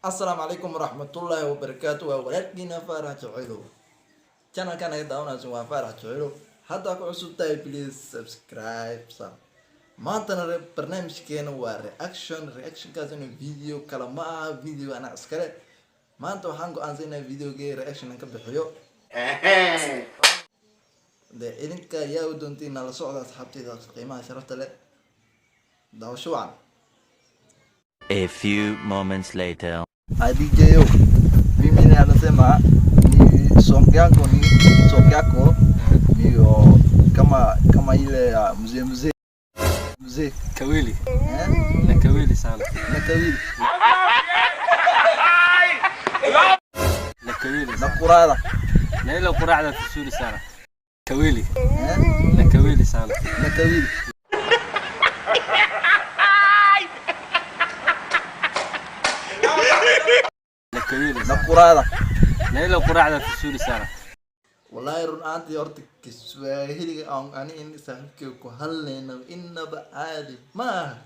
السلام عليكم ورحمة الله وبركاته ولكن فرح تعلو كان يدعونا سوا فرح تعلو حتى كعسو تاي بليز سبسكرايب صار ما انت برنامج كينا رياكشن كازن فيديو كلام فيديو انا اسكره ما انت وحانكو انزينا فيديو جي رياكشن انك بحيو ده إذنك يا ودونتي نلا سعودة أصحابتي ذا قيمة شرفت له ده شو عن A few moments later. Adi Jeo, mimi anasema ni song yako ni kama ile ya mzee Kawili na Kawili sana na Kawili na Kawili na Kurada na ile Kurada vizuri sana Kawili na Kawili sana na Kawili na Kurada na ile Kurada vizuri sana والله رون أنت يورتك كسواهيلي أو أنا إني سامك كهلنا إن بعادي ما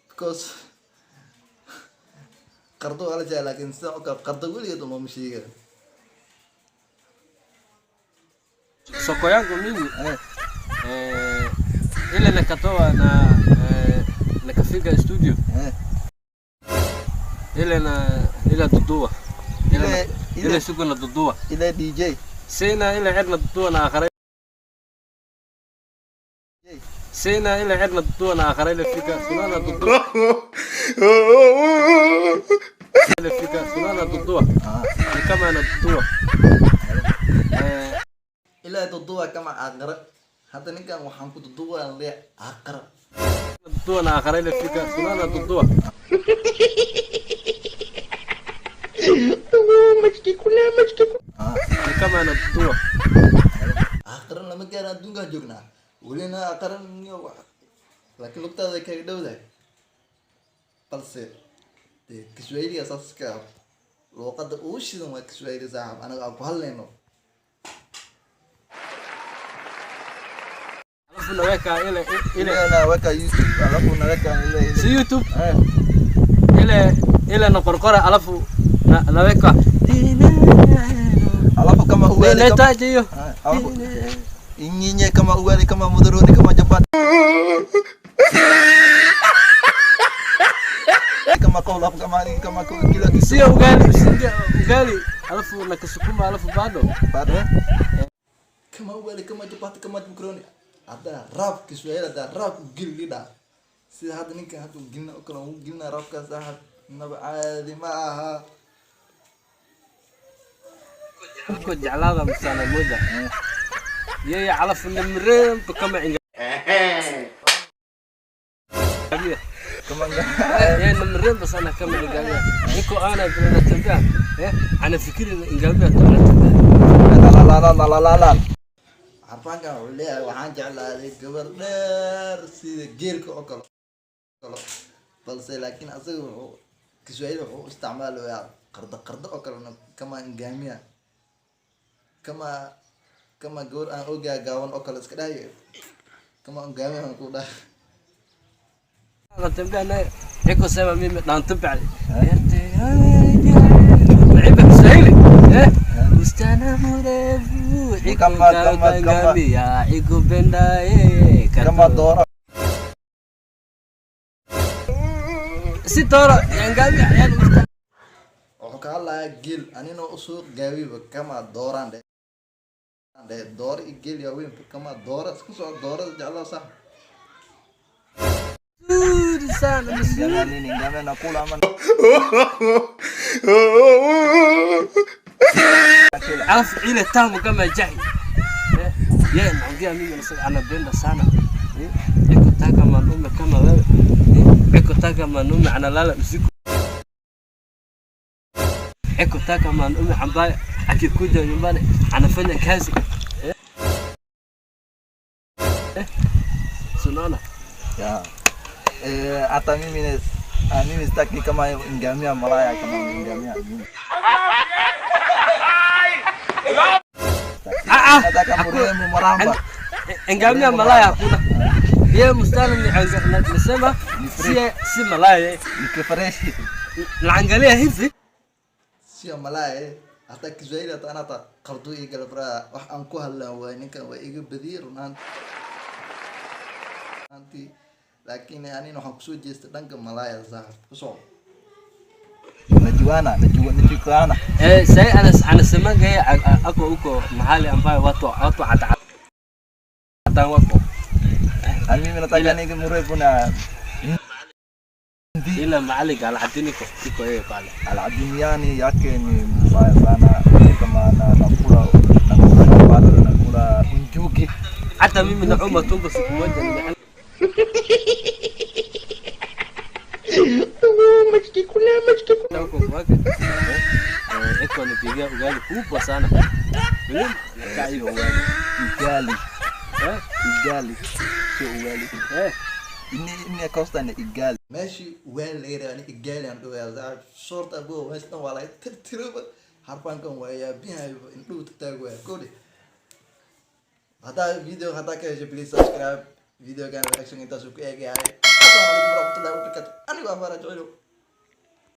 because قرضوا على جال لكن سأقول قرضوا لي يدوم مشي كده soko yangu mimi ile nakatoa nakafika studio ile dudua ile siku na dudua ile DJ سينا إلى عرنا دتونا آخرين سينا إلى عرنا دتونا آخرين فيك سنانا دتوه فيك سنانا دتوه كمان دتوه إلى دتوه كمان أقرأ حتى نكان وحنكو دتوه اللي أقرأ دتونا آخرين فيك سنانا دتوه كمان دتوه أقرأ لما كان أدونك جونا ولينا أقرأ نيو لكن لقطة ذيك كده وده بس كسويلي أساس كاب لو قد أوشي ذا ما كسويلي زعم أنا أقول لينو ألفنا ويكا إلى أنا ويكا يوتيوب ألفنا ويكا إلى سي يوتيوب إلى نقرقرة ألفو نويكا ألفو كما هو لا تاجيو inginnya kama ugali kama muduruni kama cepat kama kolap kama kila sio ugali alafu nakasukuma alafu bado kama ugali kama cepat kama muduruni ada rap Kiswahili ada rap gilida sida hada ninka hadu gilna kala gilna rap ka sahab naba aadi maaha ko jeclaada misana mooda يا على النمرين بكم عند كمان يا النمرين بس أنا كم الجامعة إنكو أنا بنا تنبه أنا فكري الجامعة تبغى تنبه لا عارفان كان عليها وحاجة على الجبردر سيد جيرك أكل بس لكن أصله كسويل هو استعماله يا قرد أكل كمان جامعة كما جور أنا أوجا جاون أكل سكداي كما جامع أنا كودا أنا تنبه أنا إيكو سما مين نانتبع لعبة سهلة وستانا مرافو كما يا إيكو بنداي كما دورة ستورة يعني جامع يعني وستانا وكالا جيل أنا نو أسوق جاوي كما دوران ده ده دور إجيل يا وين كما دورة سكسو دورة جالا صح sana jangan ini jangan aku lama عارف إلى تام كما جاي يا عندي أمي أنا بين سنة إكو تاكا ما نوم كما لا إكو تاكا ما نوم أنا لا مسكو إكو تاكا ما نوم عم باي أكيد كوجا يوماني أنا فني كاسي سنانا ya ata mimi sitaki kama ingamia malaya kama ingamia nataka mrembo maramba ingamia malaya kuna yeye mstari ni nasema si malaya nikafareshi naangalia hivi sio malaya hata Kiswahili hata anata qardu iyo galabra wax aan ku hadlaan waa ninkan waa iga badiir anti laakiin ani waxaan kusoo jeestay dhanka malaya saaxib kusoo najuana sai anasema gaya ako uko mahali ambayo watu hata wako mimi nataka nige mrefu na ila mahali Al-Adini iko yeye pale Al-Adini yake ni mbaya sana kama nakula pale nakula njuki hata mimi nauma tumbo siku moja ni na huko kwake eko nipigia ugali kubwa sana kaa hiyo ugali sio ugali ini costa ni igali meshi weel leeyahay ani igali aan dhawaada shorta boo westa wala tirtiruba harfankan waaya biyahay indhu taago waa koodi hada video hada ka hesho please subscribe video kan reaction intaas ku eegay assalamu alaykum warahmatullahi wabarakatuh ani waa Farah Jacaylo